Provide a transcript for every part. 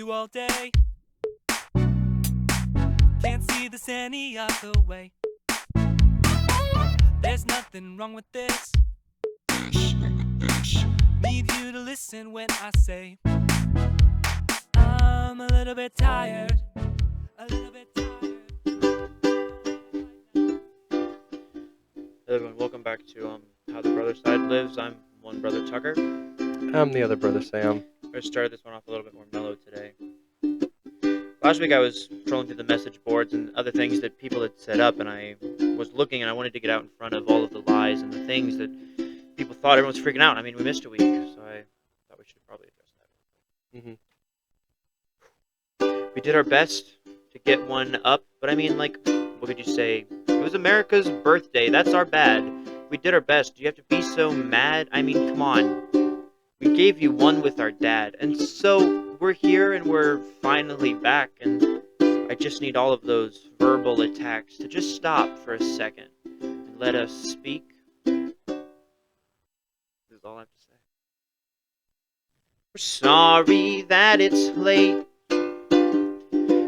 you all day. Can't see this any other way. There's nothing wrong with this. Need you to listen when I say I'm a little bit tired. A little bit tired. Hello everyone, welcome back to How the Brother Side Lives. I'm one brother Tucker. I'm the other brother Sam. We're going to start this one off a little bit more mellow today. Last week I was trolling through the message boards and other things that people had set up, and I was looking and I wanted to get out in front of all of the lies and the things that people thought everyone was freaking out. I mean, we missed a week, so I thought we should probably address that. We did our best to get one up, but I mean, like, what could you say? It was America's birthday. That's our bad. We did our best. Do you have to be so mad? I mean, come on. We gave you one with our dad, and so we're here and we're finally back, and I just need all of those verbal attacks to just stop for a second and let us speak. This is all I have to say. We're sorry that it's late.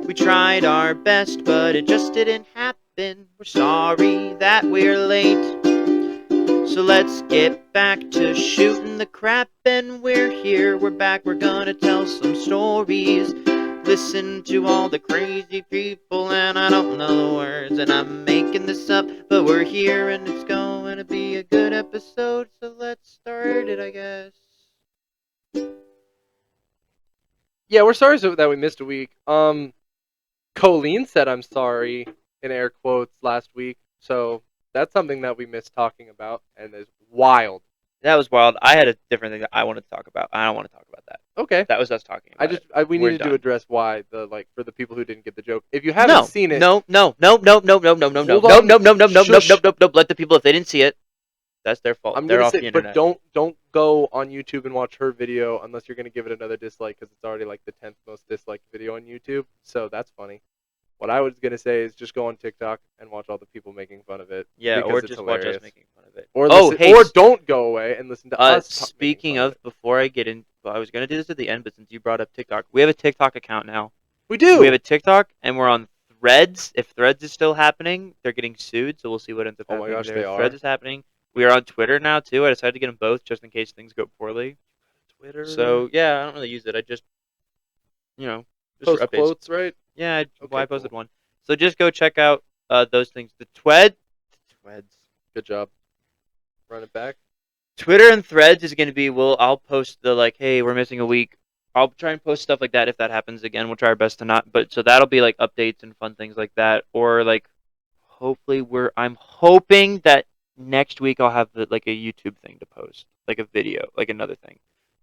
We tried our best, but it just didn't happen. We're sorry that we're late. So let's get back to shooting the crap, and we're here, we're back, we're gonna tell some stories. Listen to all the crazy people, and I don't know the words, and I'm making this up, but we're here, and it's going to be a good episode, so let's start it, I guess. Yeah, we're sorry that we missed a week. Colleen said I'm sorry in air quotes last week, so that's something that we missed talking about, and is wild. That was wild. I had a different thing that I wanted to talk about. I don't want to talk about that. Okay. That was us talking about We We're needed done. to address why for the people who didn't get the joke. If you haven't seen it, No. Let the people, if they didn't see it, that's their fault. I'm They're gonna off say, the internet. but don't go on YouTube and watch her video unless you're gonna give it another dislike, because it's already like the 10th most disliked video on YouTube. So that's funny. What I was gonna say is just go on TikTok and watch all the people making fun of it. Yeah, because or it's just hilarious. watch us making fun of it. Or hey, don't go away and listen to us. Speaking of, before I get in, well, I was gonna do this at the end, but since you brought up TikTok, we have a TikTok account now. We do. We have a TikTok, and we're on Threads. If Threads is still happening, they're getting sued, so we'll see what ends up happening. Oh my gosh, there. they If are. Threads is happening. We are on Twitter now too. I decided to get them both just in case things go poorly. Twitter. So yeah, I don't really use it. I just, just post for updates. quotes, right? Yeah, I Okay, posted cool. one. So just go check out those things. The Tweds. Good job. Run it back. Twitter and Threads is going to be, I'll post the hey, we're missing a week. I'll try and post stuff like that if that happens again. We'll try our best to not. But so that'll be like updates and fun things like that. Or hopefully I'm hoping that next week I'll have a YouTube thing to post, like a video, like another thing.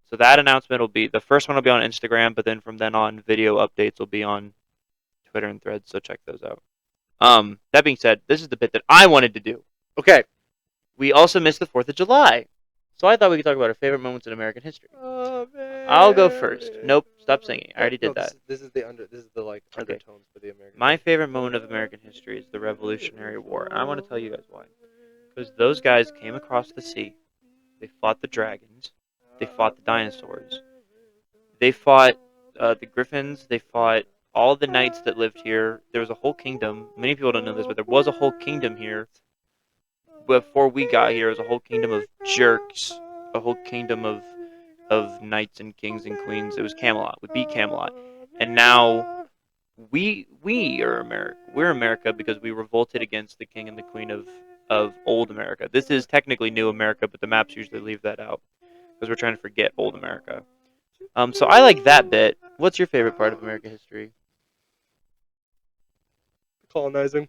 So that announcement will be, the first one will be on Instagram, but then from then on, video updates will be on Twitter and Threads. So check those out. That being said, this is the bit that I wanted to do. Okay. We also missed the 4th of July. So I thought we could talk about our favorite moments in American history. Oh, man. I'll go first. Nope, stop singing. I already did that. This is the undertones for the American. My favorite moment of American history is the Revolutionary War. And I want to tell you guys why. Because those guys came across the sea. They fought the dragons. They fought the dinosaurs. They fought the griffins. They fought all the knights that lived here. There was a whole kingdom. Many people don't know this, but there was a whole kingdom here. Before we got here, it was a whole kingdom of jerks. A whole kingdom of knights and kings and queens. It was Camelot. We beat Camelot. And now we are America. We're America because we revolted against the king and the queen of old America. This is technically new America, but the maps usually leave that out because we're trying to forget old America. So I like that bit. What's your favorite part of American history? Colonizing.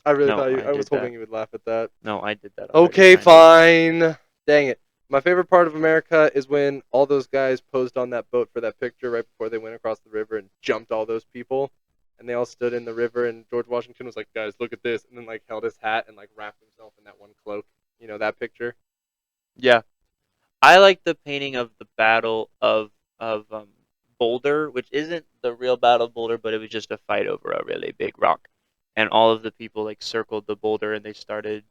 I really No, thought I I was did that. hoping you would laugh at that. No, I did that already. Okay, fine. Dang it. My favorite part of America is when all those guys posed on that boat for that picture right before they went across the river and jumped all those people. And they all stood in the river, and George Washington was like, guys, look at this. And then held his hat and wrapped himself in that one cloak. You know, that picture? Yeah. I like the painting of the Battle of Boulder, which isn't the real Battle of Boulder, but it was just a fight over a really big rock. And all of the people circled the boulder and they started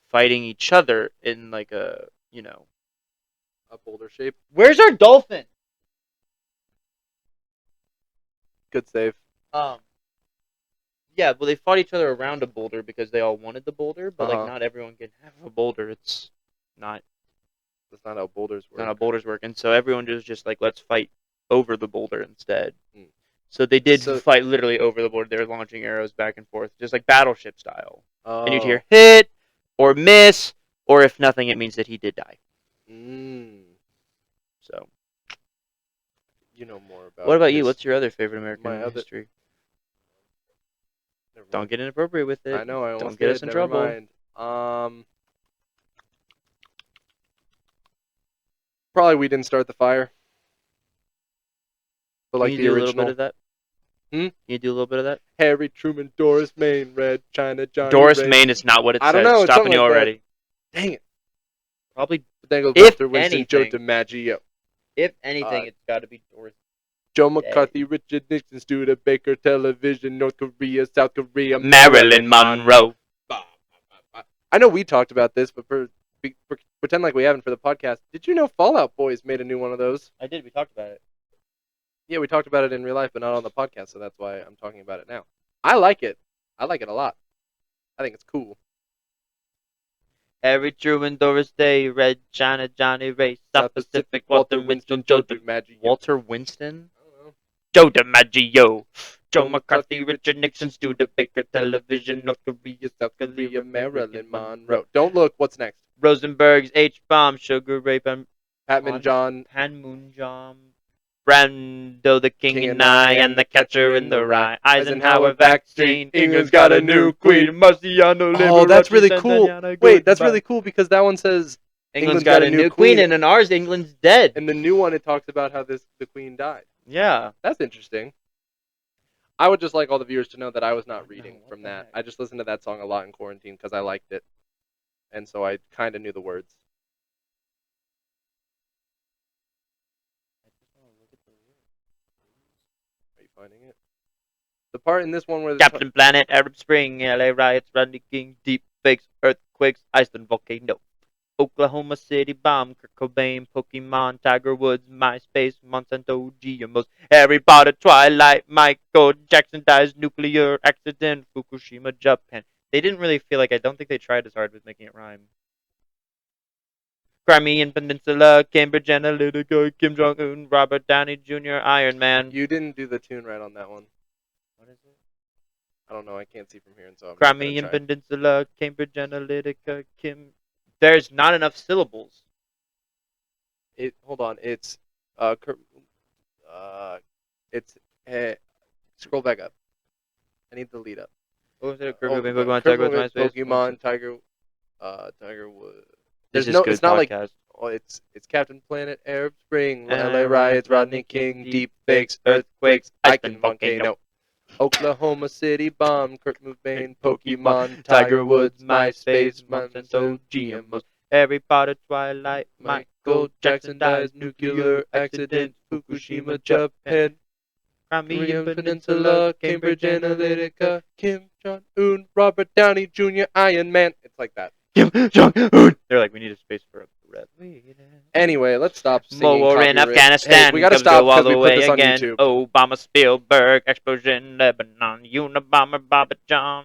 fighting each other in a A boulder shape. Where's our dolphin? Good save. Yeah, well, they fought each other around a boulder because they all wanted the boulder, but Uh-huh. like not everyone can have a boulder. It's not That's not how boulders work. not how boulders work, and so everyone was just like, let's fight over the boulder instead. Mm. So they did So- fight literally over the boulder. They were launching arrows back and forth, just like battleship style. Oh. And you'd hear hit or miss, or if nothing, it means that he did die. So, You know more about. what about you? this. What's your other favorite American My other- history? Never Don't mind. get inappropriate with it. I know. I almost Don't get did. us in Never trouble. mind. Probably we didn't start the fire. But like Can you the do a original. little bit of that? Hmm? Can you do a little bit of that? Harry Truman, Doris Maine, Red China, Johnny. Doris Ray. Maine is not what it I says. don't know, it's Stopping something you like that. already. Dang it. Probably, But then it goes If Walter Winston, Joe anything- DiMaggio, if anything, Uh, it's got to be Doris. Joe McCarthy, Richard Nixon, Studebaker, Television, North Korea, South Korea, Marilyn Monroe. I know we talked about this, but pretend like we haven't for the podcast. Did you know Fallout Boys made a new one of those? I did. We talked about it. Yeah, we talked about it in real life, but not on the podcast, so that's why I'm talking about it now. I like it. I like it a lot. I think it's cool. Harry Truman, Doris Day, Red China, Johnny Ray, South Pacific, Walter Winston, Joe DiMaggio. Walter Winston? I don't know. Joe DiMaggio. Joe McCarthy, Richard Nixon, Studebaker, Television, North Korea, South Korea, Marilyn Monroe. Don't look. What's next? Rosenberg's H-bomb, Sugar Ray, Patman John. Panmunjom, Brando, the King and I, and the Catcher in the Rye, Eisenhower vaccine, England's got a new queen, Marciano, Oh, that's really cool. Wait, that's goodbye. really cool because that one says, England's got a new queen, and in ours, England's dead. in the new one, it talks about how the queen died. Yeah. That's interesting. I would just like all the viewers to know that I was not reading what from the that. heck? I just listened to that song a lot in quarantine because I liked it, and so I kind of knew the words. Are you finding it? The part in this one where the Captain Planet, Arab Spring, LA riots, Rodney King, deep fakes, earthquakes, Iceland volcano, Oklahoma City bomb, Kurt Cobain, Pokemon, Tiger Woods, MySpace, Monsanto, GMOs, Harry Potter, Twilight, Michael Jackson dies, nuclear accident, Fukushima, Japan. They didn't really feel like, I don't think they tried as hard with making it rhyme. Crimean Peninsula, Cambridge Analytica, Kim Jong-un, Robert Downey Jr., Iron Man. You didn't do the tune right on that one. What is it? I don't know. I can't see from here, and so I'm not gonna Crimean try. Peninsula, Cambridge Analytica, Kim. There's not enough syllables. Hold on. It's it's scroll back up. I need the lead up. What was it? Oh, Pokemon, Tiger Woods, MySpace. Pokemon, Tiger Woods. This There's is no. good It's not like. podcast. Oh, it's Captain Planet, Arab Spring, LA LA riots, Rodney King, deep fakes, earthquakes, Iceland volcano, Oklahoma City bomb, Kurt Cobain, Pokemon, Tiger Woods, MySpace, Monsanto, GMOs, Harry Potter, Twilight, Michael Jackson dies, nuclear accident, Fukushima, Japan, Crimean Korean Peninsula, Cambridge Analytica, Kim Jong-un, Robert Downey Jr., Iron Man. It's like that. Kim Jong-un. They're like, we need a space for a threat. Anyway, let's stop singing War in copyright. Afghanistan. Hey, we gotta comes stop go all because we the put way this on again. YouTube. Obama, Spielberg, explosion, Lebanon, Unabomber, Baba John,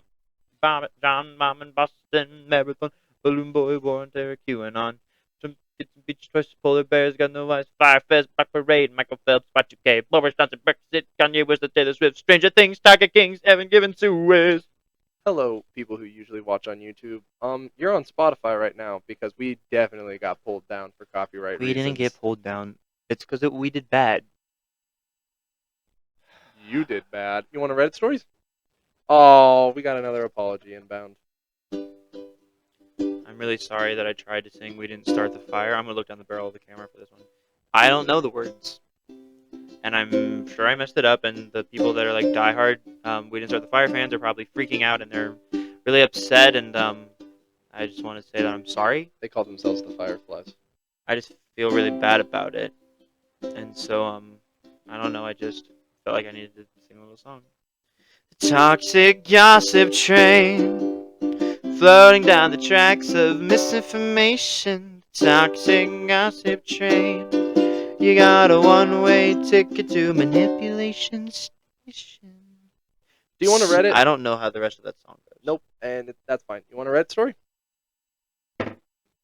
Mom in Boston, Marathon, Balloon Boy, War on Terror, QAnon. Some kids and beach twists, polar bears, got no eyes, Fire Fest, Black Parade, Michael Phelps, Y2K, Boris Johnson, Brexit, Kanye West, the Taylor Swift, Stranger Things, Tiger Kings, Evan Given, Suez. Hello, people who usually watch on YouTube. You're on Spotify right now because we definitely got pulled down for copyright We reasons. didn't get pulled down. It's because we did bad. You did bad. You want to Reddit stories? Oh, we got another apology inbound. I'm really sorry that I tried to sing We Didn't Start the Fire. I'm going to look down the barrel of the camera for this one. I don't know the words. And I'm sure I messed it up, and the people that are like diehard We Didn't Start the Fire fans are probably freaking out, and they're really upset, and I just want to say that I'm sorry. They call themselves the Fireflies. I just feel really bad about it. And so, I don't know, I just felt like I needed to sing a little song. The toxic gossip train floating down the tracks of misinformation. Toxic gossip train. You got a one-way ticket to manipulation. Stay Do you want to read it? I don't know how the rest of that song goes. Nope, and that's fine. You want to read story?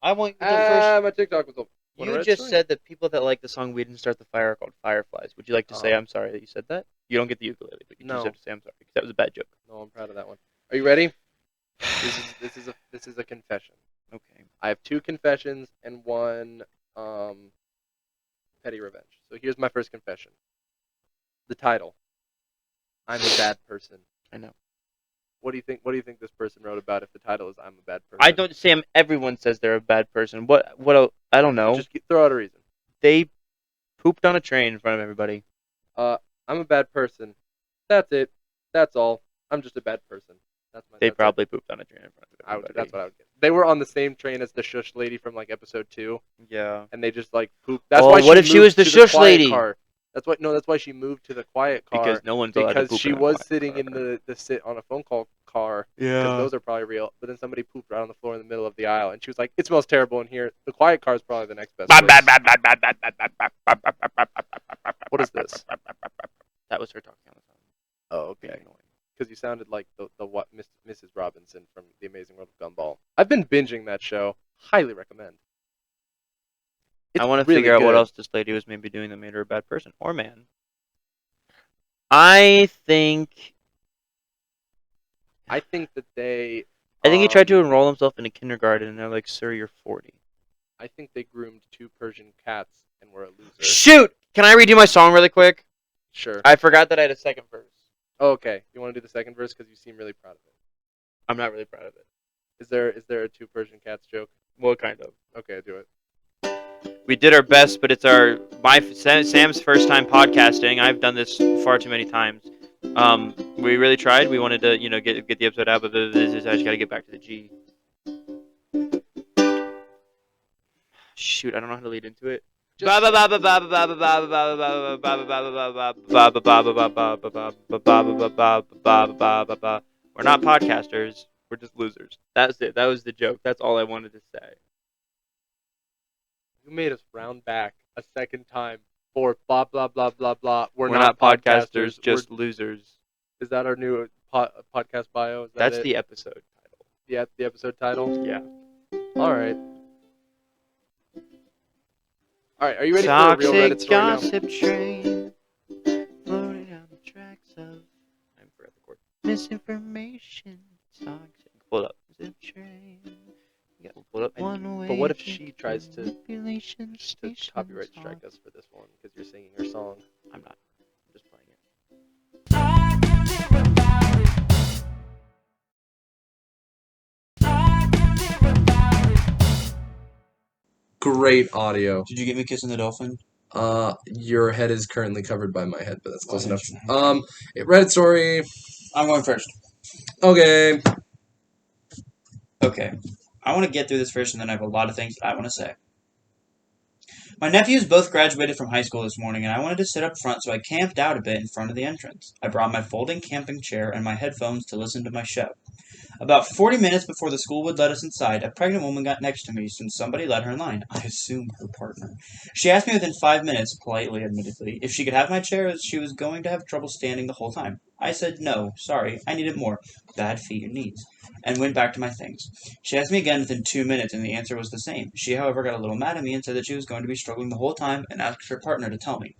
I want the first. My TikTok was open. Wanna You read just story? said that people that like the song "We Didn't Start the Fire" are called fireflies. Would you like to say Oh. I'm sorry that you said that? You don't get the ukulele, but you No. just have to say I'm sorry because that was a bad joke. No, I'm proud of that one. Are you ready? This is a confession. Okay. I have 2 confessions and 1 petty revenge. So here's my first confession. The title. I'm a bad person. I know. What do you think? What do you think this person wrote about if the title is "I'm a bad person"? I don't. Sam. Everyone says they're a bad person. What? I don't know. Just throw out a reason. They pooped on a train in front of everybody. I'm a bad person. That's it. That's all. I'm just a bad person. That's my. They that's it. probably pooped on a train in front of everybody. That's what I would get. They were on the same train as the shush lady from like episode 2, Yeah. and they just like pooped. That's Oh, why. what if she moved was the to shush quiet lady? Car. That's why. No, that's why she moved to the quiet car. Because no one's allowed to Because poop she in a was quiet sitting car. in the sit on a phone call car. Because those are probably real. But then somebody pooped right on the floor in the middle of the aisle, and she was like, "It smells terrible in here." The quiet car is probably the next best. Place. What is this? That was her talking on the phone. Oh, Being okay. annoying. Because you sounded like the what Mrs. Robinson from The Amazing World of Gumball. I've been binging that show. Highly recommend. I want to really figure out what good. else this lady was maybe doing that made her a bad person or man. I think I think that they. he tried to enroll himself in a kindergarten, and they're like, "Sir, you're 40." I think they groomed 2 Persian cats and were a loser. Shoot! Can I redo my song really quick? Sure. I forgot that I had a second verse. Oh, okay. You want to do the second verse because you seem really proud of it. I'm not really proud of it. Is there a 2 Persian cats joke? Well, kind of. Okay, do it. We did our best, but it's Sam's first time podcasting. I've done this far too many times. We really tried. We wanted to, get the episode out, but I just got to get back to the G. Shoot, I don't know how to lead into it. We're not podcasters. We're just losers. That's it. That was the joke. That's all I wanted to say. You made us round back a second time for blah blah blah blah blah. We're not podcasters, just losers. Is that our new podcast bio? Is that That's it? the episode title. Yeah, the episode title. Yeah. All right. All right. Are you ready for a real Reddit story now? Gossip train floating down the tracks of. I forgot the chord. Misinformation. Toxic. Pull it up. Gossip train. Yeah, we'll pull it up. But what if she tries to manipulation copyright strike us for this one because you're singing her song? I'm not. I'm just playing it. Great audio. Did you get me kissing the dolphin? Your head is currently covered by my head, but that's close Well, enough. Reddit story. I'm going first. Okay. Okay. I want to get through this first, and then I have a lot of things that I want to say. My nephews both graduated from high school this morning, and I wanted to sit up front, so I camped out a bit in front of the entrance. I brought my folding camping chair and my headphones to listen to my show. About 40 minutes before the school would let us inside, a pregnant woman got next to me since somebody let her in line. I assume her partner. She asked me within 5 minutes, politely admittedly, if she could have my chair as she was going to have trouble standing the whole time. I said no, sorry, I need it more. Bad feet and knees. And went back to my things. She asked me again within 2 minutes, and the answer was the same. She, however, got a little mad at me and said that she was going to be struggling the whole time and asked her partner to tell me.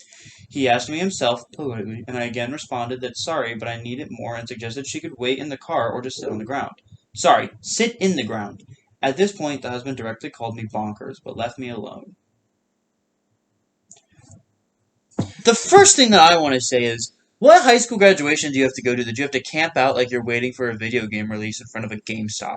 He asked me himself, politely, and I again responded that sorry, but I need it more and suggested she could wait in the car or just sit on the ground. Sorry, sit in the ground. At this point, the husband directly called me bonkers, but left me alone. The first thing that I want to say is, what high school graduation do you have to go to? Did you have to camp out like you're waiting for a video game release in front of a GameStop?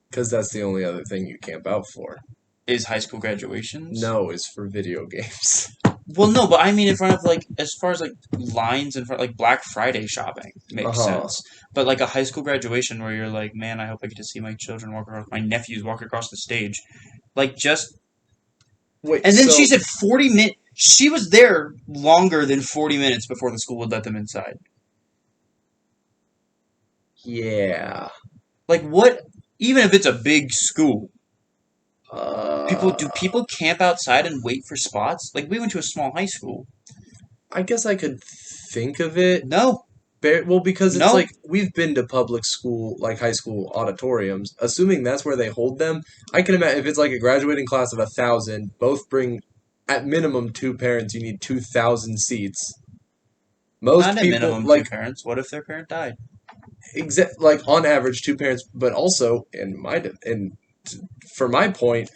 Because that's the only other thing you camp out for. Is high school graduations? No, it's for video games. Well, no, but I mean in front of, like, as far as, like, lines in front, like, Black Friday shopping makes sense. But, like, a high school graduation where you're like, man, I hope I get to see my children walk across, my nephews walk across the stage. Like, just... Wait, And then so- she said 40 minutes... She was there longer than 40 minutes before the school would let them inside. Yeah. Like, what... Even if it's a big school, Do people camp outside and wait for spots? Like, we went to a small high school. I guess I could think of it. No. Well, because it's No. like we've been to public school, like high school auditoriums. Assuming that's where they hold them, I can imagine if it's like a graduating class of 1,000, both bring at minimum 2 parents. You need 2,000 seats. Most Not at people minimum like two parents. What if their parent died? like on average 2 parents, but also for my point,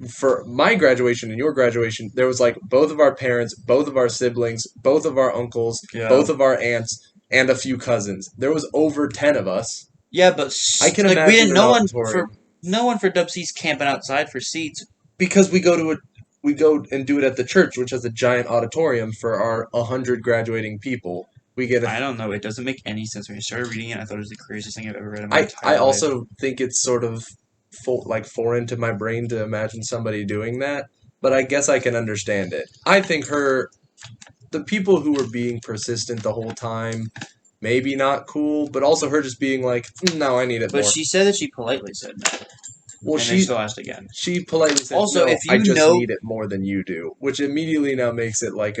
for my graduation and your graduation, there was like both of our parents, both of our siblings, both of our uncles, Yeah. both of our aunts, and a few cousins. There was over 10 of us. Yeah, but I can like imagine we didn't. an auditorium. No one for Dub C's camping outside for seats. Because we go and do it at the church, which has a giant auditorium for our 100 graduating people. We get I don't know. It doesn't make any sense. When you started reading it, I thought it was the craziest thing I've ever read in my entire I life. also think it's sort of foreign to my brain to imagine somebody doing that, but I guess I can understand it. I think the people who were being persistent the whole time, maybe not cool, but also her just being like, no, I need it But more. she said that she politely said no. Well, and they still asked again. she politely said, Also, no, if you I just know- need it more than you do, which immediately now makes it like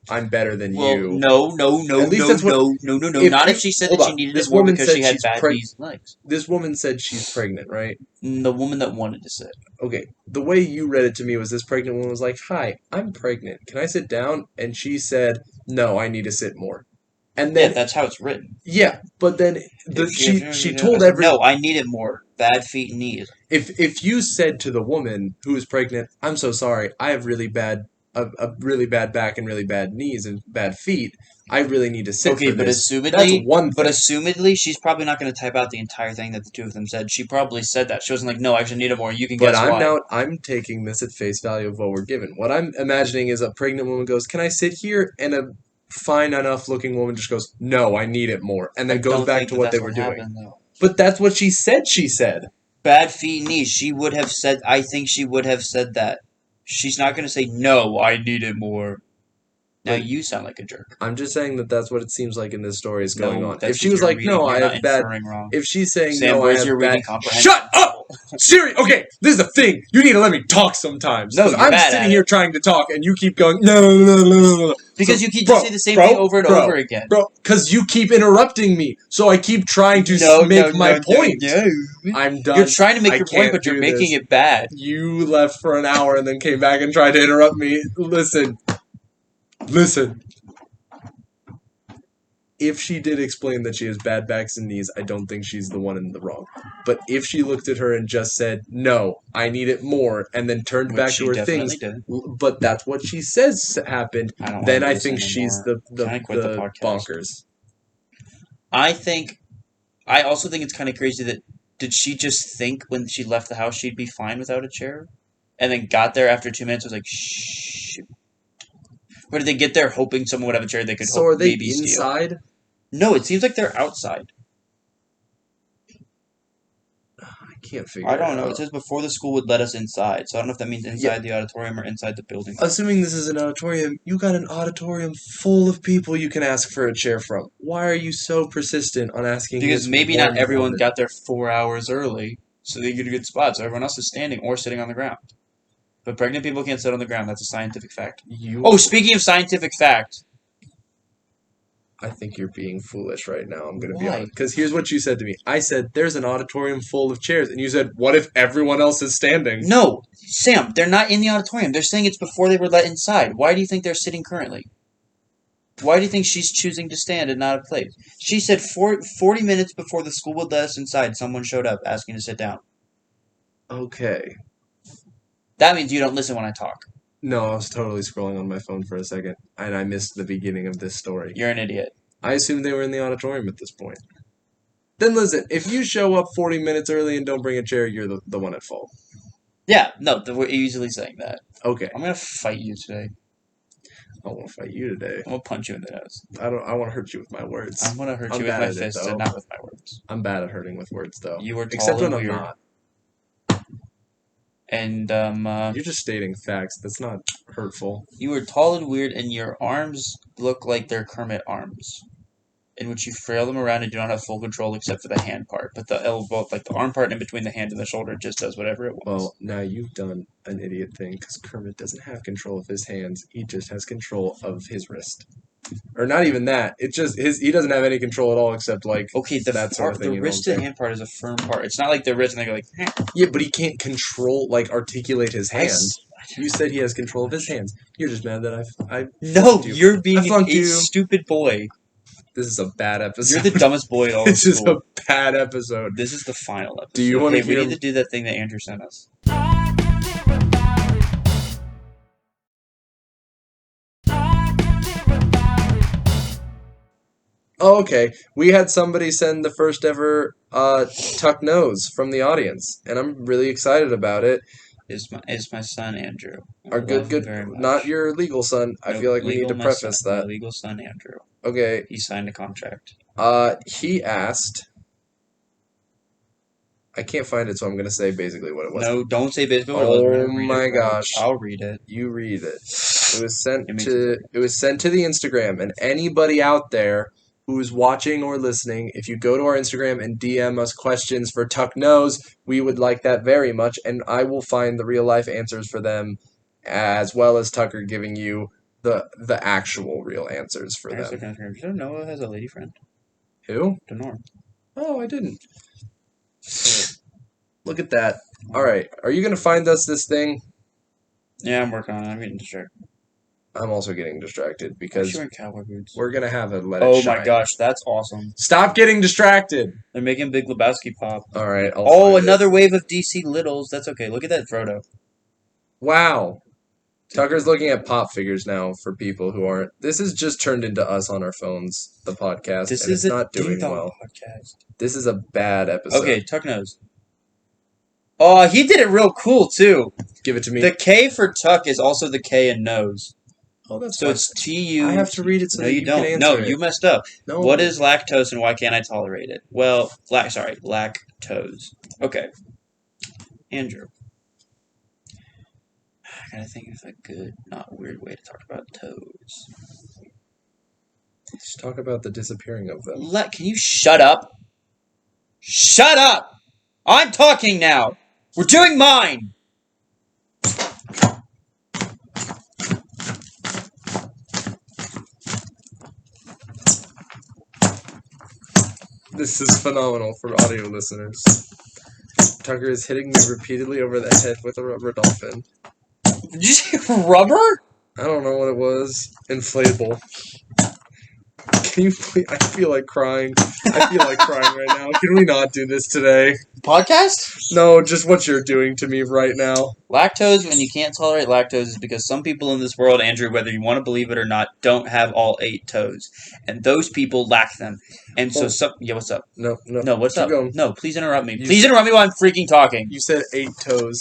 I'm better than Well, you. no. At least that's what- No. if Not you- if she said hold that she on. needed This it more woman because said she had she's bad knees and legs. This woman said she's pregnant, right? The woman that wanted to sit. Okay, the way you read it to me was this pregnant woman was like, "Hi, I'm pregnant. Can I sit down?" And she said, "No, I need to sit more." And Yeah, then that's how it's written. but then If she told every No, I need it more. Bad feet and knees. if you said to the woman who is pregnant, "I'm so sorry, I have really bad a really bad back and really bad knees and bad feet. I really need to sit Okay, for but this." That's assumedly, one thing. assumedly, she's probably not going to type out the entire thing that the two of them said. She probably said that. She wasn't like, "No, I actually need it more." You can But guess why. I'm taking this at face value of what we're given. What I'm imagining is a pregnant woman goes, "Can I sit here?" And a fine enough looking woman just goes, "No, I need it more," and then I goes don't back think to that what they that's were doing. happened, though. But that's what she said. She said. Bad feet and knees. She would have said. I think she would have said that. She's not going to say, "No, I need it more." Now But- you sound like a jerk. I'm just saying that that's what it seems like in this story is going No, on. that's If she just was your like, reading. "No, You're I not have bad," inferring wrong. if she's saying, Sam, "No, I where's have your reading bad," comprehension? shut up, Siri. Okay, this is the thing. You need to let me talk sometimes. No, 'Cause you're I'm bad sitting at here trying to talk, and you keep going no. Because So, you keep bro, just say the same bro, thing over and bro, over again. Bro, because you keep interrupting me, so I keep trying to make my point. No. I'm done. You're trying to make I your point, can't but you're do making this. it bad. You left for an hour and then came back and tried to interrupt me. Listen. If she did explain that she has bad backs and knees, I don't think she's the one in the wrong. But if she looked at her and just said, "No, I need it more," and then turned Which back she to her definitely things, did. but that's what she says happened, I don't then wanna I do this think she's anymore. the Can I quit the podcast? bonkers. I also think it's kind of crazy that did she just think when she left the house she'd be fine without a chair, and then got there after 2 minutes was like, shh. Or did they get there hoping someone would have a chair they could So are they maybe steal? inside? No, it seems like they're outside. I can't figure I don't it know. out. It says before the school would let us inside, so I don't know if that means inside the auditorium or inside the building. Assuming this is an auditorium, you got an auditorium full of people you can ask for a chair from. Why are you so persistent on asking Because this maybe one not everyone woman? got there 4 hours early, so they get a good spot. So everyone else is standing or sitting on the ground. But pregnant people can't sit on the ground. That's a scientific fact. Oh, speaking of scientific fact, I think you're being foolish right now. I'm going to be Why? honest. Because here's what you said to me. I said, there's an auditorium full of chairs. And you said, what if everyone else is standing? no, Sam, they're not in the auditorium. They're saying it's before they were let inside. Why do you think they're sitting currently? Why do you think she's choosing to stand and not a place? She said 40 minutes before the school would let us inside, someone showed up asking to sit down. Okay. That means you don't listen when I talk. No, I was totally scrolling on my phone for a second. And I missed the beginning of this story. You're an idiot. I assumed they were in the auditorium at this point. Then listen, if you show up 40 minutes early and don't bring a chair, you're the one at fault. Yeah, no, we're easily saying that. Okay. I'm gonna fight you today. I won't fight you today. I'm gonna punch you in the nose. I want to hurt you with my words. I'm gonna hurt I'm you with bad my at it, fists though. and not with my words. I'm bad at hurting with words, though. You were tall Except and when I'm weird. not. And You're just stating facts. That's not hurtful. you were tall and weird, and your arms look like they're Kermit arms, in which you frail them around and do not have full control except for the hand part. But the elbow, like the arm part in between the hand and the shoulder, just does whatever it wants. Well, now you've done an idiot thing because Kermit doesn't have control of his hands. He just has control of his wrist. Or not even that. It's just he doesn't have any control at all except like Okay, that sort of thing, the you know wrist what I'm to hand part is a firm part. It's not like the wrist and they go like. yeah, but he can't control like articulate his I hands. You said he has control of his hands. You're just mad that I No, flunked you. you're being I flunked a you. stupid boy. This is a bad episode. You're the dumbest boy in all of This is a school. bad episode. This is the final episode. Do you wanna Hey, we hear- need to do that thing that Andrew sent us. I can live without it. I can live without it. Oh, okay. We had somebody send the first ever Tuck Nose from the audience, and I'm really excited about it. Is my son Andrew. I Our love good, him good, very much. not your legal son. I No, feel like we need legal to my preface son, that. My legal son Andrew. Okay. He signed a contract. He asked. I can't find it, so I'm gonna say basically what it was. No, don't say basically what it was. We're Oh gonna read my it, bro. gosh. I'll read it. You read it. It was sent Give me to the Instagram, and anybody out there who's watching or listening, if you go to our Instagram and DM us questions for Tuck Knows, we would like that very much, and I will find the real life answers for them, as well as Tucker giving you the actual real answers for There's them. the contract. You know Noah has a lady friend. Who? Denor. Oh, I didn't. Look at that. All right, are you gonna find us this thing? Yeah, I'm working on it. I'm getting distracted. I'm also getting distracted Why is because she wearing cowboy boots? we're gonna have a let it Oh shine. my gosh, that's awesome. Stop getting distracted. They're making Big Lebowski pop. All right. I'll Oh, find it. another wave of DC Littles. That's okay. Look at that Frodo. Wow. Tucker's looking at pop figures now for people who aren't. This has just turned into us on our phones, the podcast, This and is it's a not doing ding dong well. podcast. This is a bad episode. Okay, Tuck knows. Oh, he did it real cool too. Give it to me. The K for Tuck is also the K in nose. Oh, that's So fine. it's T-U. I have to read it so No, that you you don't. can No, answer you it. messed up. No. What is lactose and why can't I tolerate it? Well, lactose. Okay. Andrew. I gotta think of a good, not weird way to talk about toes. Let's talk about the disappearing of them. Can you shut up? Shut up! I'm talking now! We're doing mine! This is phenomenal for audio listeners. Tucker is hitting me repeatedly over the head with a rubber dolphin. Did you say rubber? I don't know what it was. Inflatable. Can you please? I feel like crying. I feel like crying right now. Can we not do this today? Podcast? No, just what you're doing to me right now. Lactose, when you can't tolerate lactose, is because some people in this world, Andrew, whether you want to believe it or not, don't have all 8 toes. And those people lack them. And so Oh. some... Yeah, what's up? No, no. No, what's keep up? going. No, please interrupt me. You- Please interrupt me while I'm freaking talking. You said 8 toes.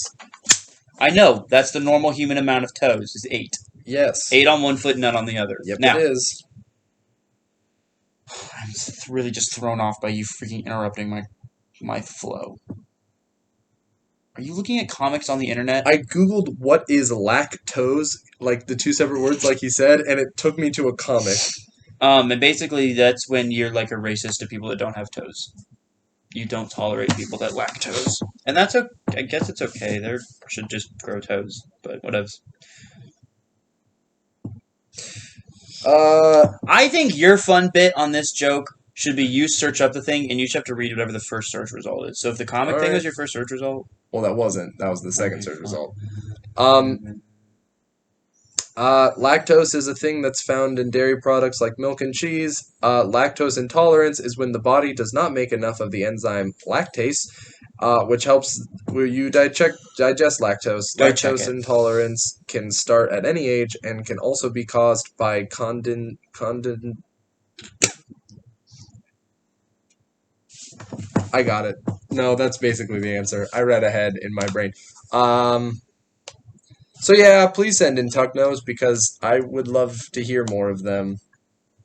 I know. That's the normal human amount of toes, is 8. Yes. 8 on one foot, none on the other. Yep, Now, it is. I'm really just thrown off by you freaking interrupting my flow. Are you looking at comics on the internet? I googled what is lactose, like the 2 separate words, like he said, and it took me to a comic. And basically that's when you're like a racist to people that don't have toes. You don't tolerate people that lack toes. And that's okay. I guess it's okay. They should just grow toes, but whatever. I think your fun bit on this joke should be you search up the thing and you just have to read whatever the first search result is. So if the comic thing Alright. was your first search result, Well, that wasn't. That was the second Okay, search fine. result. Lactose is a thing that's found in dairy products like milk and cheese. Lactose intolerance is when the body does not make enough of the enzyme lactase, which helps you digest lactose. Go check Lactose it. intolerance can start at any age and can also be caused by I got it. No, that's basically the answer. I read ahead in my brain. So yeah, please send in Tuck Knows because I would love to hear more of them.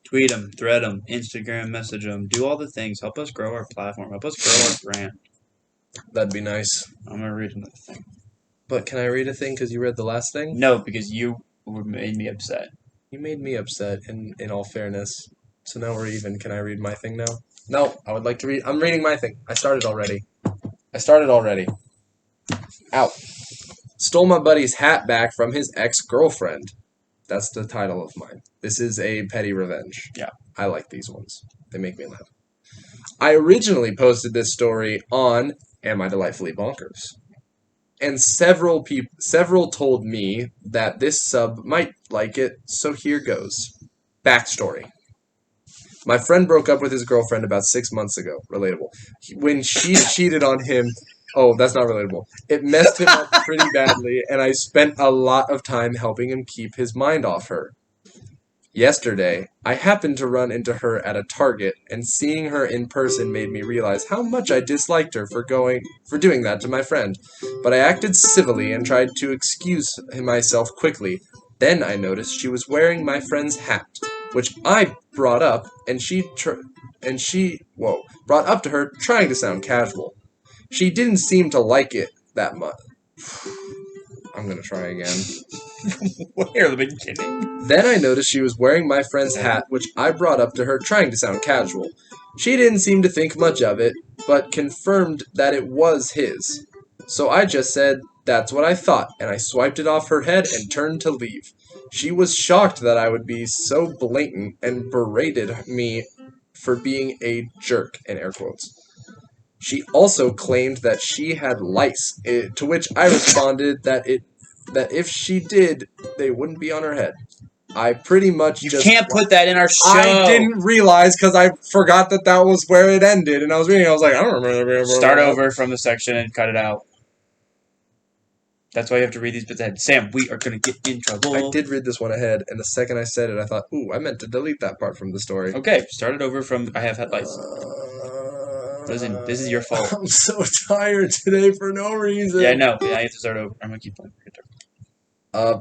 tweet them, thread them, Instagram message them, do all the things. Help us grow our platform. Help us grow our brand. That'd be nice. I'm going to read another thing. But can I read a thing because you read the last thing? No, because you made me upset. You made me upset, in all fairness. So now we're even. Can I read my thing now? No, I would like to read. I'm reading my thing. I started already. Out. Stole my buddy's hat back from his ex-girlfriend. That's the title of mine. This is a petty revenge. Yeah. I like these ones. They make me laugh. I originally posted this story on Am I Delightfully Bonkers? And several told me that this sub might like it, so here goes. Backstory. My friend broke up with his girlfriend about 6 months ago. Relatable. When she cheated on him... Oh, that's not relatable. It messed him up pretty badly, and I spent a lot of time helping him keep his mind off her. Yesterday, I happened to run into her at a Target, and seeing her in person made me realize how much I disliked her for doing that to my friend. But I acted civilly and tried to excuse myself quickly. Then I noticed she was wearing my friend's hat, which I brought up, and she brought up to her, trying to sound casual. She didn't seem to like it that much. I'm gonna try again. Where the beginning? Then I noticed she was wearing my friend's hat, which I brought up to her, trying to sound casual. She didn't seem to think much of it, but confirmed that it was his. So I just said, "That's what I thought," and I swiped it off her head and turned to leave. She was shocked that I would be so blatant and berated me for being a jerk, in air quotes. She also claimed that she had lice, to which I responded that if she did, they wouldn't be on her head. I pretty much You just... can't put that in our show. I didn't realize because I forgot that was where it ended, and I was reading, I was like, I don't remember. Start over from the section and cut it out. That's why you have to read these bits ahead. Sam, we are going to get in trouble. I did read this one ahead, and the second I said it, I thought, ooh, I meant to delete that part from the story. Okay, start it over from I have had lice. Listen, this is your fault. I'm so tired today for no reason. Yeah, I know. Yeah, I have to start over. I'm going to keep playing.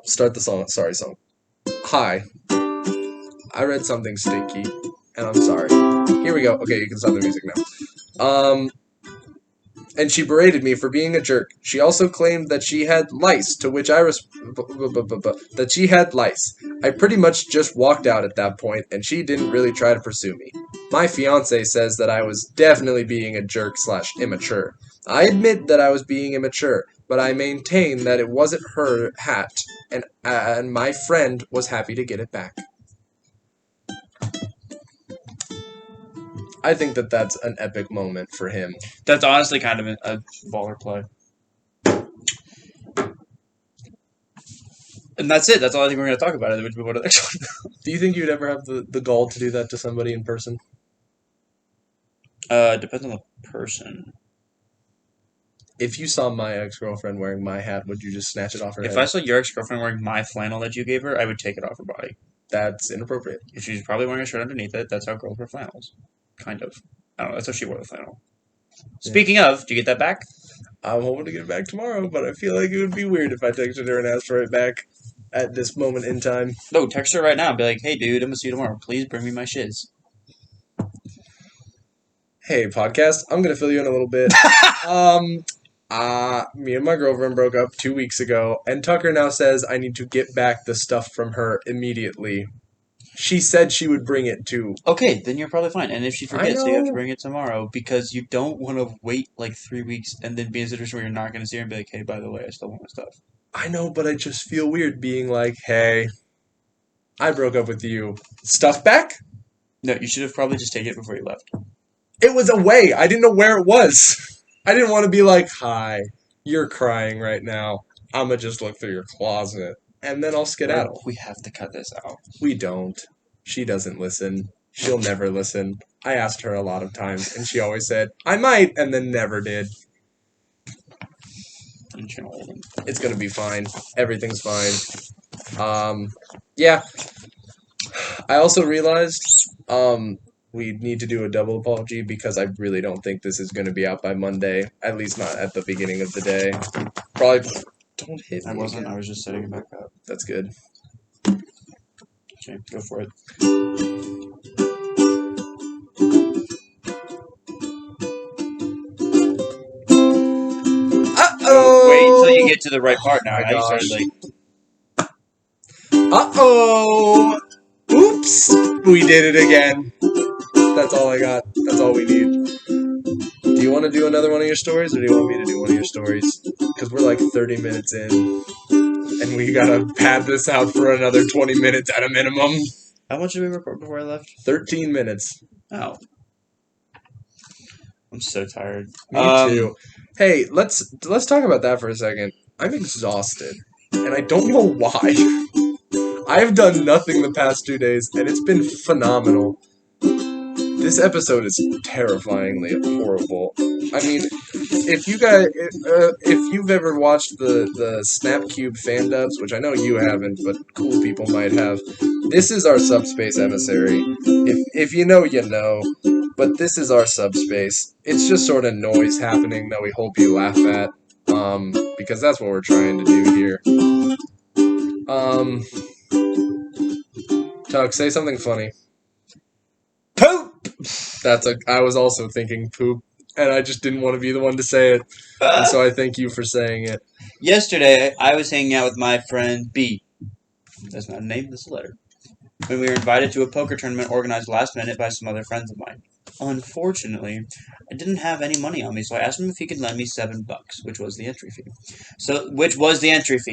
Start the song. Sorry, song. Hi. I read something stinky, and I'm sorry. Here we go. Okay, you can stop the music now. And she berated me for being a jerk. She also claimed that she had lice, to which I that she had lice. I pretty much just walked out at that point, and she didn't really try to pursue me. My fiance says that I was definitely being a jerk / immature. I admit that I was being immature, but I maintain that it wasn't her hat, and my friend was happy to get it back. I think that that's an epic moment for him. That's honestly kind of a baller play. And that's it. That's all I think we're going to talk about. It would move on to the next one. Do you think you'd ever have the gall to do that to somebody in person? Depends on the person. If you saw my ex-girlfriend wearing my hat, would you just snatch it off her head? If I saw your ex-girlfriend wearing my flannel that you gave her, I would take it off her body. That's inappropriate. If she's probably wearing a shirt underneath it, that's how girls wear flannels. Kind of. I don't know. That's how she wore the flannel. Speaking of, do you get that back? I'm hoping to get it back tomorrow, but I feel like it would be weird if I texted her and asked for it back at this moment in time. No, text her right now and be like, hey, dude, I'm going to see you tomorrow. Please bring me my shiz. Hey, podcast, I'm going to fill you in a little bit. Me and my girlfriend broke up 2 weeks ago, and Tucker now says I need to get back the stuff from her immediately. She said she would bring it too. Okay, then you're probably fine. And if she forgets, know. you have to bring it tomorrow because you don't want to wait like 3 weeks and then be in a situation where you're not going to see her and be like, hey, by the way, I still want my stuff. I know, but I just feel weird being like, hey, I broke up with you. Stuff back? No, you should have probably just taken it before you left. It was away. I didn't know where it was. I didn't want to be like, hi, you're crying right now. I'm going to just look through your closet. And then I'll skedaddle. We have to cut this out. We don't. She doesn't listen. She'll never listen. I asked her a lot of times, and she always said, I might, and then never did. It's going to be fine. Everything's fine. Yeah. I also realized we need to do a double apology because I really don't think this is going to be out by Monday. At least not at the beginning of the day. Probably... Don't hit me. I wasn't. Again. I was just setting it back up. That's good. Okay, go for it. Uh-oh! Wait until you get to the right part now. Oh my Now you started gosh. like... Uh-oh! Oops! We did it again. That's all I got. That's all we need. Do you want to do another one of your stories, or do you want me to do one of your stories? Because we're like 30 minutes in. and we gotta pad this out for another 20 minutes at a minimum. How much did we record before I left? 13 minutes. Oh. I'm so tired. Me too. Hey, let's talk about that for a second. I'm exhausted, and I don't know why. I've done nothing the past 2 days, and it's been phenomenal. This episode is terrifyingly horrible. I mean, if you've ever watched the Snapcube fan dubs, which I know you haven't, but cool people might have, this is our subspace emissary. If you know, you know. But this is our subspace. It's just sort of noise happening that we hope you laugh at, because that's what we're trying to do here. Tuck, say something funny. Poop! I was also thinking poop, and I just didn't want to be the one to say it, and so I thank you for saying it. Yesterday, I was hanging out with my friend B. That's not a name, that's a letter. When we were invited to a poker tournament organized last minute by some other friends of mine. Unfortunately, I didn't have any money on me, so I asked him if he could lend me $7, which was the entry fee.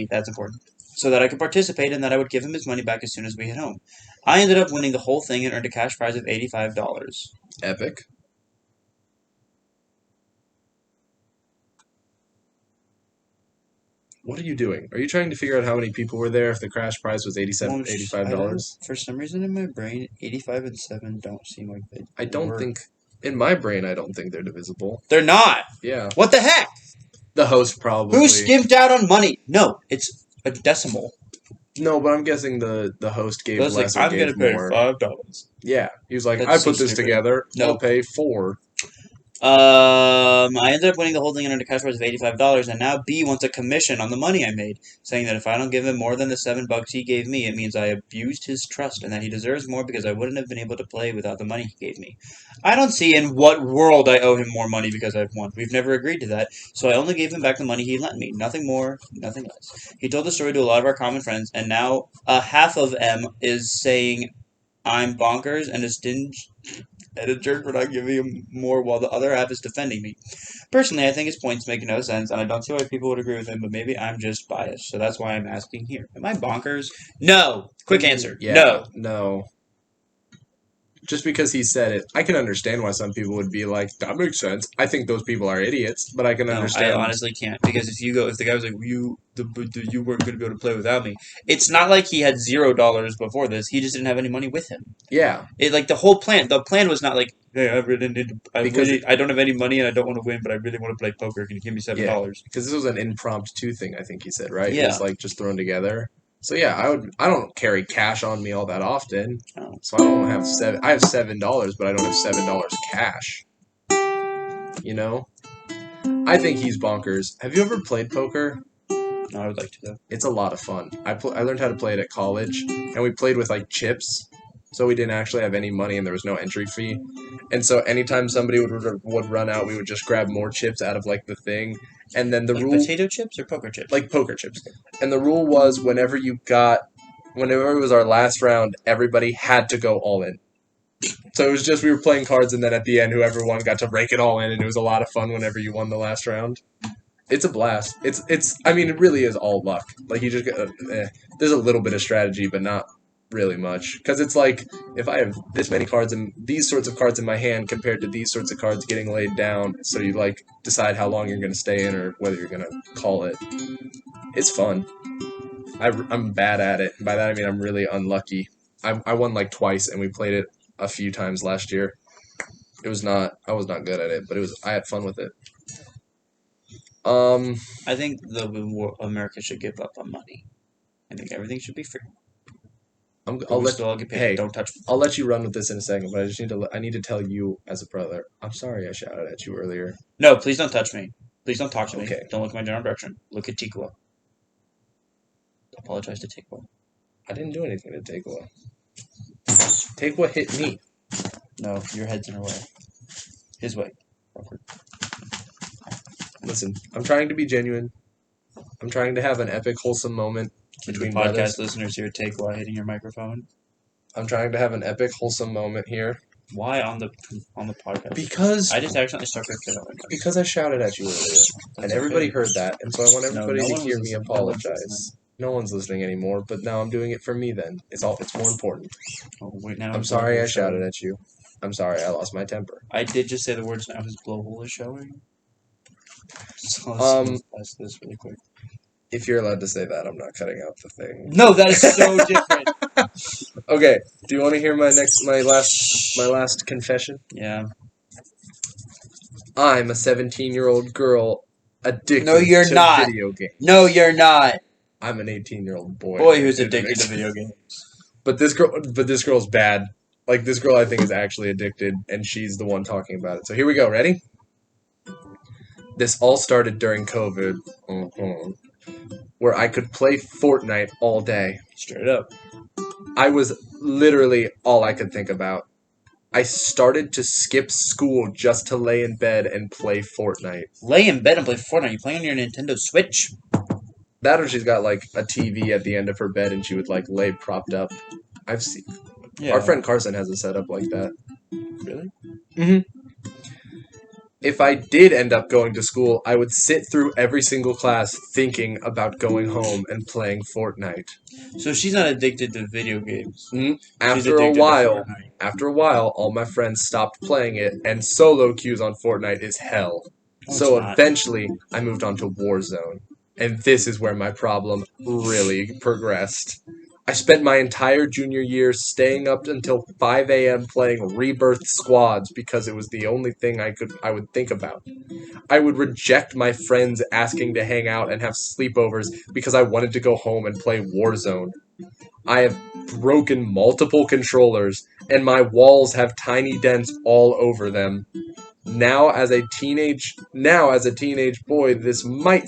That's important. So that I could participate and that I would give him his money back as soon as we hit home. I ended up winning the whole thing and earned a cash prize of $85. Epic. What are you doing? Are you trying to figure out how many people were there if the cash prize was $85? For some reason in my brain, 85 and 7 don't seem like they I don't work. think, in my brain, I don't think they're divisible. They're not! Yeah. What the heck? The host probably. Who skimped out on money? No, it's a decimal. No, but I'm guessing the host gave I was less like, or I'm gave gonna pay more. $5. Yeah. He was like, That's I so put this stupid. together. No. I'll pay $4. I ended up winning the whole thing and earned a cash prize of $85, and now B wants a commission on the money I made, saying that if I don't give him more than the $7 he gave me, it means I abused his trust, and that he deserves more because I wouldn't have been able to play without the money he gave me. I don't see in what world I owe him more money because I've won. We've never agreed to that, so I only gave him back the money he lent me. Nothing more, nothing less. He told the story to a lot of our common friends, and now half of M is saying I'm bonkers and a stingy and a jerk for not giving him more, while the other half is defending me. Personally, I think his points make no sense, and I don't see why people would agree with him, but maybe I'm just biased, so that's why I'm asking here. Am I bonkers? No! Quick answer. Yeah. No. No. Just because he said it, I can understand why some people would be like, that makes sense. I think those people are idiots, but I can No, understand. I honestly can't, because if the guy was like, you weren't going to be able to play without me, it's not like he had $0 before this, he just didn't have any money with him. Yeah. The plan was not like, hey, I Because don't have any money and I don't want to win, but I really want to play poker, can you give me $7? Because this was an impromptu thing, I think he said, right? Yeah. It was like just thrown together. So yeah, I don't carry cash on me all that often. Oh. So I don't have I have $7, but I don't have $7 cash. You know? I think he's bonkers. Have you ever played poker? No, I would like to, though. It's a lot of fun. I learned how to play it at college, and we played with like chips. So we didn't actually have any money, and there was no entry fee. And so anytime somebody would run out, we would just grab more chips out of like the thing. And then the Like rule, potato chips or poker chips? like poker chips. And the rule was whenever it was our last round, everybody had to go all in. So it was just we were playing cards, and then at the end, whoever won got to rake it all in, and it was a lot of fun whenever you won the last round. It's a blast. I mean, it really is all luck. Like you just there's a little bit of strategy, but not really much, because it's like if I have this many cards and these sorts of cards in my hand compared to these sorts of cards getting laid down, so you like decide how long you're going to stay in or whether you're going to call it. It's fun. I'm bad at it. By that I mean I'm really unlucky. I won like twice, and we played it a few times last year. I was not good at it, but I had fun with it. I think America should give up on money. I think everything should be free. I'll get paid. Hey, Don't touch me. I'll let you run with this in a second, but I need to tell you as a brother. I'm sorry I shouted at you earlier. No, please don't touch me. Please don't talk to me. Okay. Don't look in my general direction. Look at Tikwa. Apologize to Tikwa. I didn't do anything to Takwa. Takwa hit me. No, your head's in her way. His way. Awkward. Listen, I'm trying to be genuine. I'm trying to have an epic, wholesome moment between podcast brothers. listeners here, Tikwa hitting your microphone. I'm trying to have an epic, wholesome moment here. Why on the podcast? Because I just accidentally stuck her kid on my nose. I shouted at you earlier, and everybody heard that, and so I want everybody no to one hear was me listening. No one was apologize. No one's listening anymore, but now I'm doing it for me then. It's more important. Oh, wait, now I'm his sorry blowhole I is shouted showing. at you. I'm sorry I lost my temper. I did just say the words, now his blowhole is showing. So let's test this really quick. If you're allowed to say that, I'm not cutting out the thing. No, that is so different. Okay, do you want to hear my last confession? Yeah. I'm a 17-year-old girl addicted No, you're to not. video games. No, you're not. I'm an 18-year-old boy. Boy who's addicted to video games. But this girl's bad. Like, this girl I think is actually addicted, and she's the one talking about it. So here we go. Ready? This all started during COVID, where I could play Fortnite all day. Straight up. I was literally all I could think about. I started to skip school just to lay in bed and play Fortnite. Lay in bed and play Fortnite. You playing on your Nintendo Switch? That or she's got like a TV at the end of her bed and she would like lay propped up. I've seen. Yeah. Our friend Carson has a setup like that. Really? If I did end up going to school, I would sit through every single class thinking about going home and playing Fortnite. So she's not addicted to video games. She's After a addicted to while, Fortnite. all my friends stopped playing it, and solo queues on Fortnite is hell. No, So it's not. eventually, I moved on to Warzone, and this is where my problem really progressed. I spent my entire junior year staying up until 5 a.m. playing Rebirth squads because it was the only thing I would think about. I would reject my friends asking to hang out and have sleepovers because I wanted to go home and play Warzone. I have broken multiple controllers, and my walls have tiny dents all over them. Now as a teenage boy, this might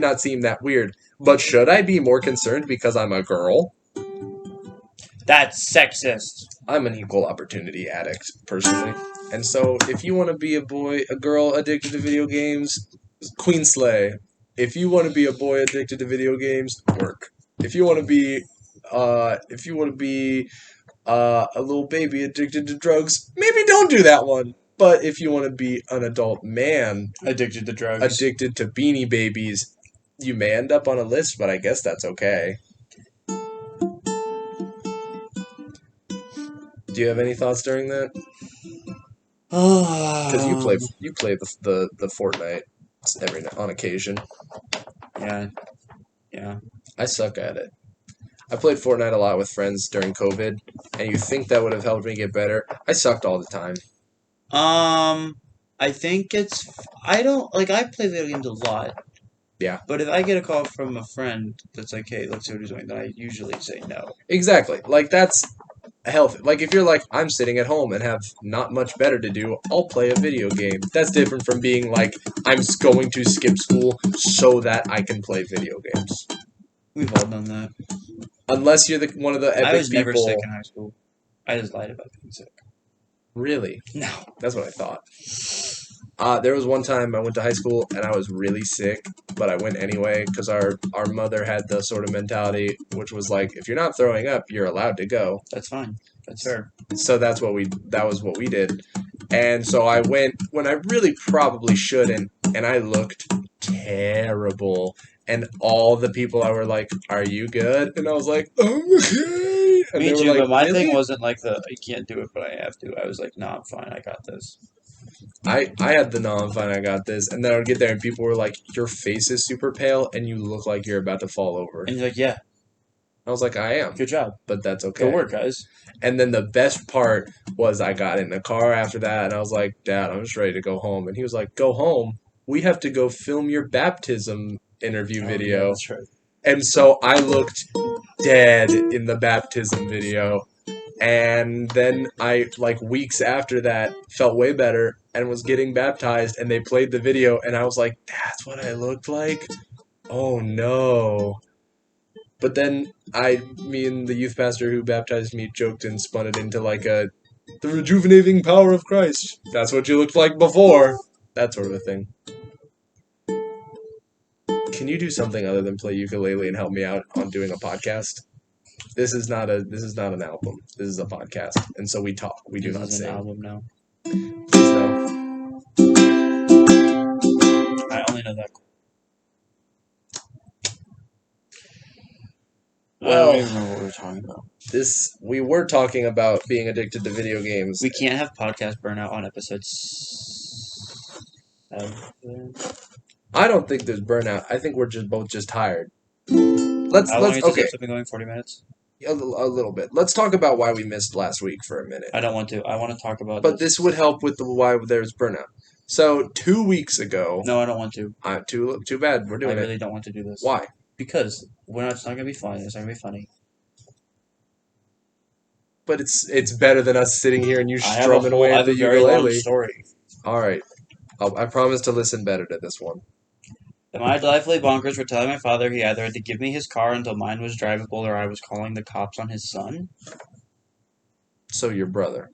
not seem that weird, but should I be more concerned because I'm a girl? That's sexist. I'm an equal opportunity addict, personally. And so, if you want to be a girl addicted to video games, Queen Slay. If you want to be a boy addicted to video games, work. If you want to be a little baby addicted to drugs, maybe don't do that one. But if you want to be an adult man Addicted to drugs. addicted to Beanie Babies, you may end up on a list, but I guess that's okay. Do you have any thoughts during that? Because you play the Fortnite on occasion. Yeah. I suck at it. I played Fortnite a lot with friends during COVID, and you think that would have helped me get better? I sucked all the time. I think I play video games a lot. Yeah. But if I get a call from a friend that's like, hey, let's see what he's doing, then I usually say no. Exactly. Like, that's healthy. Like, if you're like, I'm sitting at home and have not much better to do, I'll play a video game. That's different from being like, I'm going to skip school so that I can play video games. We've all done that. Unless you're one of the epic I was never people. sick in high school. I just lied about being sick. Really? No. That's what I thought. There was one time I went to high school and I was really sick, but I went anyway because our mother had the sort of mentality which was like, if you're not throwing up, you're allowed to go. That's fine. That's fair. So that was what we did. And so I went when I really probably shouldn't, and I looked terrible. And all the people I were like, "Are you good?" And I was like, "I'm okay." And Me they were too, like, but my "Really?" thing wasn't like I can't do it, but I have to. I was like, no, I'm fine. I got this. I had the "no, I'm fine, I got this," and then I would get there and people were like, "Your face is super pale and you look like you're about to fall over." And you're like, yeah, I was like, "I am," good job. but that's okay. Good work, guys. And then the best part was I got in the car after that and I was like, "Dad, I'm just ready to go home." And he was like, "Go home? We have to go film your baptism interview video." Oh, yeah, that's right. And so I looked dead in the baptism video. And then I, like, weeks after that, felt way better and was getting baptized. And they played the video. And I was like, that's what I looked like? Oh, no. But then me and the youth pastor who baptized me joked and spun it into, like, the rejuvenating power of Christ. That's what you looked like before. That sort of a thing. Can you do something other than play ukulele and help me out on doing a podcast? This is not an album. This is a podcast, and so we talk. We do not This is sing. an album now. Please no. I only know that. I Well, don't even remember what we were talking about. we were talking about being addicted to video games. We can't have podcast burnout on episode 7. I don't think there's burnout. I think we're both just tired. How long is this Okay, episode been going? 40 minutes? a little bit. Let's talk about why we missed last week for a minute. I don't want to. I want to talk about But this would help with why there's burnout. So 2 weeks ago, No, I don't want to. too bad. We're I doing really it. don't want to do this. Why? Because it's not going to be fun. It's not going to be funny. But it's better than us sitting here and you I have strumming away at a the very long ukulele. story. All right, I promise to listen better to this one. Am I delightfully bonkers for telling my father he either had to give me his car until mine was drivable or I was calling the cops on his son? So your brother.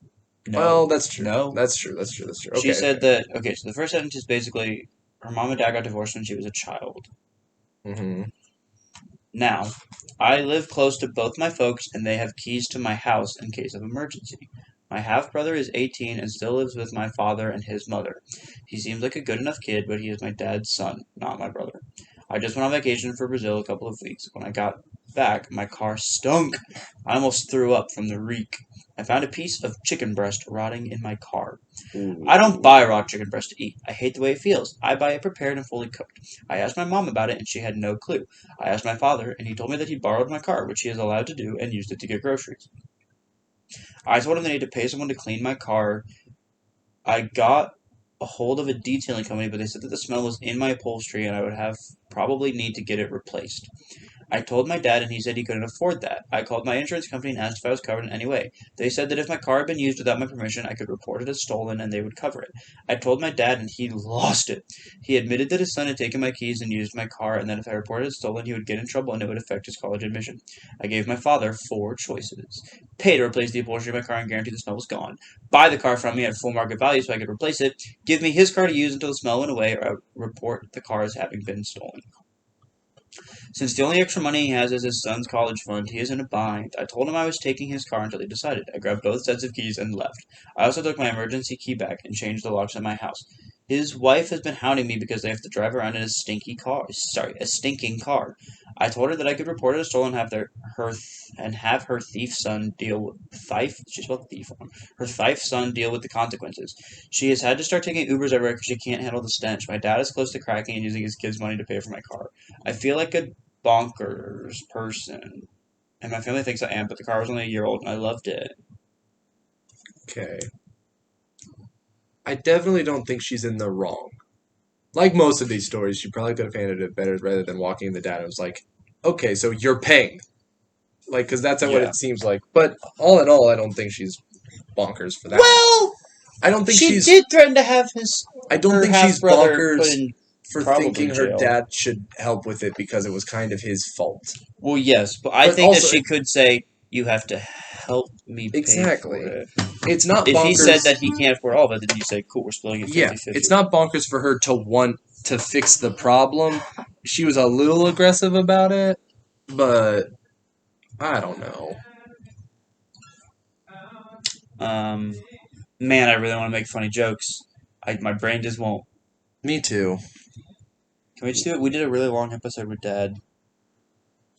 No. Well, that's true. No. That's true. Okay. She said that, okay, so the first sentence is basically her mom and dad got divorced when she was a child. Mm-hmm. Now, I live close to both my folks and they have keys to my house in case of emergency. My half-brother is 18 and still lives with my father and his mother. He seems like a good enough kid, but he is my dad's son, not my brother. I just went on vacation for Brazil a couple of weeks. When I got back, my car stunk. I almost threw up from the reek. I found a piece of chicken breast rotting in my car. I don't buy raw chicken breast to eat. I hate the way it feels. I buy it prepared and fully cooked. I asked my mom about it and she had no clue. I asked my father and he told me that he borrowed my car, which he is allowed to do, and used it to get groceries. I told him they need to pay someone to clean my car. I got a hold of a detailing company, but they said that the smell was in my upholstery and I would probably need to get it replaced. I told my dad and he said he couldn't afford that. I called my insurance company and asked if I was covered in any way. They said that if my car had been used without my permission, I could report it as stolen and they would cover it. I told my dad and he lost it. He admitted that his son had taken my keys and used my car and that if I reported it stolen, he would get in trouble and it would affect his college admission. I gave my father 4 choices. Pay to replace the upholstery of my car and guarantee the smell was gone. Buy the car from me at full market value so I could replace it. Give me his car to use until the smell went away, or I would report the car as having been stolen. Since the only extra money he has is his son's college fund, he is in a bind. I told him I was taking his car until he decided. I grabbed both sets of keys and left. I also took my emergency key back and changed the locks at my house. His wife has been hounding me because they have to drive around in a stinking car. I told her that I could report it as stolen and have her thief son deal with she spelled thief wrong. Her thief son deal with the consequences. She has had to start taking Ubers everywhere because she can't handle the stench. My dad is close to cracking and using his kids' money to pay for my car. I feel like a bonkers person, and my family thinks I am, but the car was only a year old and I loved it. Okay. I definitely don't think she's in the wrong. Like most of these stories, she probably could have handled it better rather than walking the dad. It was like, okay, so you're paying. Like, because that's what Yeah. it seems like. But all in all, I don't think she's bonkers for that. Well, I don't think she she's. did threaten to have I don't her think she's half-brother bonkers put in for probably thinking her jail. dad should help with it because it was kind of his fault. Well, yes, but I But think also- that she could say, you have to help me pay Exactly. for it. It's not If bonkers. he said that he can't afford all of it, then you say, cool, we're splitting it 50-50. Yeah, it's not bonkers for her to want to fix the problem. She was a little aggressive about it, but I don't know. Man, I really want to make funny jokes. My brain just won't. Me too. Can we just do it? We did a really long episode with Dad.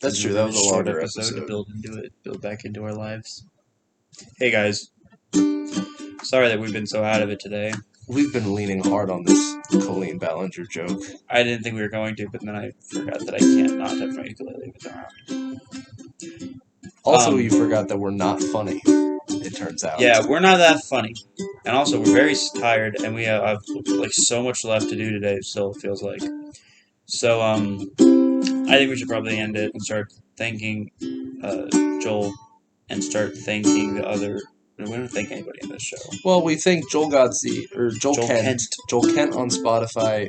That's It true. was That a was a short longer episode to episode. build back into our lives. Hey guys, sorry that we've been so out of it today. We've been leaning hard on this Colleen Ballinger joke. I didn't think we were going to, but then I forgot that I can't not have my ukulele with around. Also, Um, you forgot that we're not funny. It turns out. Yeah, we're not that funny, and also we're very tired, and we have like so much left to do today. It still feels like. So I think we should probably end it and start thanking Joel, and start thanking the other. We don't thank anybody in this show. Well, we thank Joel Godsey or Joel Kent on Spotify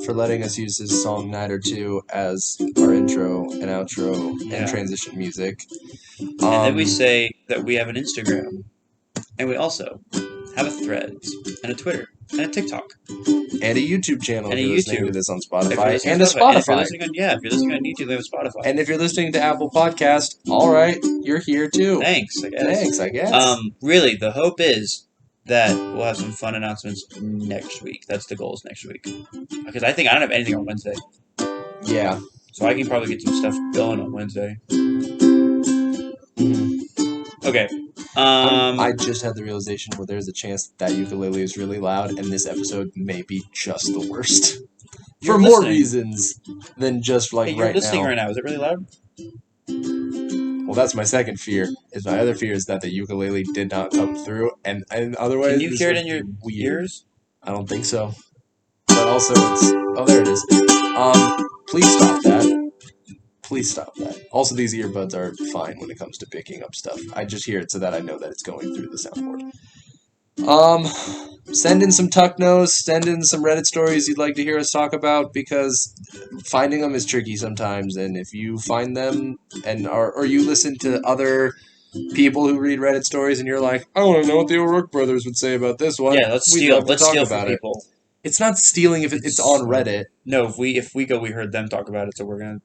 for letting us use his song "Night or Two" as our intro and outro Yeah. and transition music. And then we say that we have an Instagram, and we also have a Threads and a Twitter and a TikTok. and a YouTube channel And if a you're listening YouTube. to this on If you're Spotify, listening and a to Spotify. And if you're Spotify. listening on YouTube, we have a Spotify. And if you're listening to Apple Podcast, all right, you're here too. Thanks, I guess. Thanks, I guess. Really, the hope is that we'll have some fun announcements next week. That's the goal is next week. Because I think I don't have anything on Wednesday. Yeah. So I can probably get some stuff going on Wednesday. Okay. I just had the realization where there's a chance that ukulele is really loud, and this episode may be just the worst. You're For more listening. reasons than just like Hey, you're right listening now. right now. Is it really loud? Well, that's my second fear. My other fear is that the ukulele did not come through, and otherwise. Can you this hear it would in your be weird. ears? I don't think so. But also, there it is. Please stop that. Please stop that. Also, these earbuds are fine when it comes to picking up stuff. I just hear it so that I know that it's going through the soundboard. Send in some Tucknos, send in some Reddit stories you'd like to hear us talk about, because finding them is tricky sometimes, and if you find them or you listen to other people who read Reddit stories and you're like, I want to know what the O'Rourke brothers would say about this one. Yeah, let's We'd steal. love to Let's talk steal about from it. people. It's not stealing if it's on Reddit. No, if we go, we heard them talk about it, so we Well,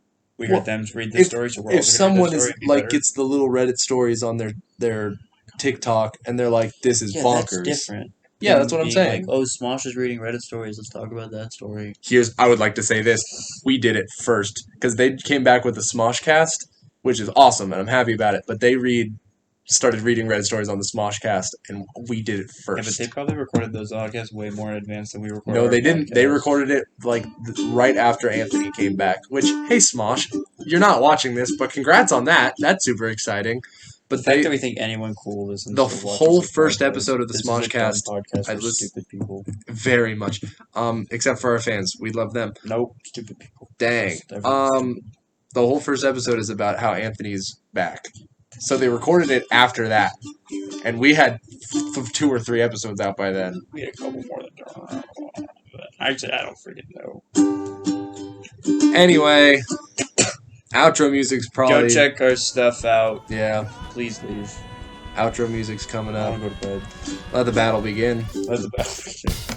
heard them read the story, so we're If also someone gonna read is the story and be like better. gets the little Reddit stories on their TikTok and they're like, this is bonkers. That's different. Yeah, that's what I'm Being saying. Like, oh, Smosh is reading Reddit stories. Let's talk about that story. I would like to say this. We did it first because they came back with the Smoshcast, which is awesome, and I'm happy about it. But they started reading Reddit stories on the Smoshcast, and we did it Yeah, but first. they probably recorded those podcasts way more in advance than we recorded. No, our they didn't. They podcasts. recorded it like right after Anthony came back. Which, hey, Smosh, you're not watching this, but congrats on that. That's super exciting. The But fact that we think anyone cool listens the to watches whole this first podcast, episode of the this is a dumb Smoshcast, podcast I for listen- stupid people. very much, except for our fans, we love them. Nope, stupid people. Dang. Everyone's The whole first episode is about how Anthony's back. So they recorded it after that, and we had 2 or 3 episodes out by then. We had a couple more than actually, I don't freaking know. Anyway, outro music's probably Go check our stuff out. yeah. Please leave. Outro music's coming I up. want to go to bed. Let the battle begin. Let the battle begin.